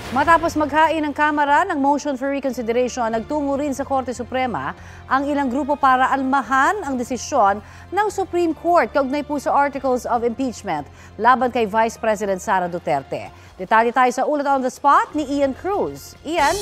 Matapos maghain ng Kamara ng motion for reconsideration, nagtungo rin sa Korte Suprema ang ilang grupo para almahan ang desisyon ng Supreme Court kaugnay po sa articles of impeachment laban kay Vice President Sara Duterte. Detalye tayo sa ulat on the spot ni Ian Cruz. Ian?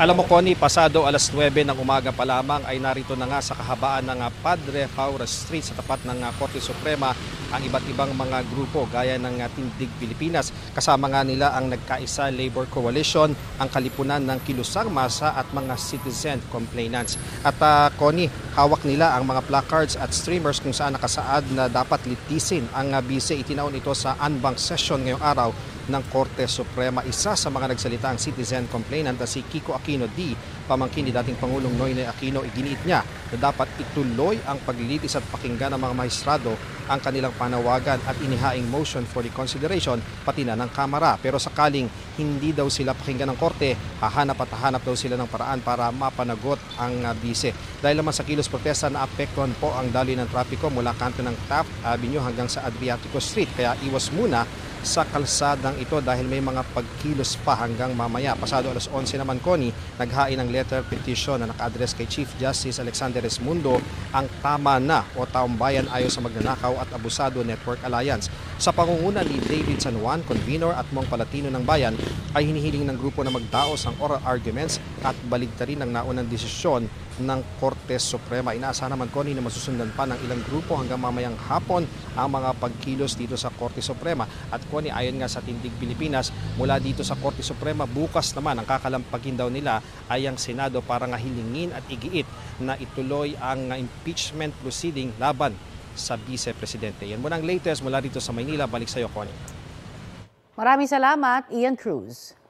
Alam mo, Connie, pasado alas 9 ng umaga pa lamang ay narito na nga sa kahabaan ng Padre Faura Street sa tapat ng Korte Suprema ang iba't ibang mga grupo gaya ng Tindig Pilipinas. Kasama nga nila ang Nagkaisa Labor Coalition, ang Kalipunan ng Kilusang Masa at mga citizen complainants. At Connie, hawak nila ang mga placards at streamers kung saan nakasaad na dapat litisin ang bise. Itinaon ito sa unbank session ngayong araw ng Korte Suprema. Isa sa mga nagsalita ang citizen complainant na si Kiko Aquino D. Pamangkin ni dating Pangulong Noynoy Aquino, iginiit niya na dapat ituloy ang paglitis at pakinggan ng mga maestrado ang kanilang panawagan at inihaing motion for reconsideration pati na ng Kamara. Pero sakaling hindi daw sila pakinggan ng Korte, hahanap daw sila ng paraan para mapanagot ang bise. Dahil naman sa kilos protesta na apektuhan po ang daloy ng trapiko mula kanto ng Taft Avenue hanggang sa Adriatico Street. Kaya iwas muna sa kalsadang ito dahil may mga pagkilos pa hanggang mamaya. Pasado alas 11 naman, Connie, naghain ng letter petition na naka-address kay Chief Justice Alexander Esmundo ang Tama Na o Taong Bayan Ayaw sa Magnanakaw at Abusado Network Alliance. Sa pangunguna ni David San Juan, convener at Mong Palatino ng Bayan, ay hinihiling ng grupo na magdaos ang oral arguments at baligtarin ang naunang desisyon ng Korte Suprema. Inaasahan naman, Connie, na masusundan pa ng ilang grupo hanggang mamayang hapon ang mga pagkilos dito sa Korte Suprema. At Connie, ayon nga sa Tindig Pilipinas, mula dito sa Korte Suprema, bukas naman ang kakalampagin daw nila ay ang Senado para nga hilingin at igiit na ituloy ang impeachment proceeding laban sa Vice Presidente. Yan muna ang latest mula dito sa Maynila. Balik sa iyo, Connie. Maraming salamat, Ian Cruz.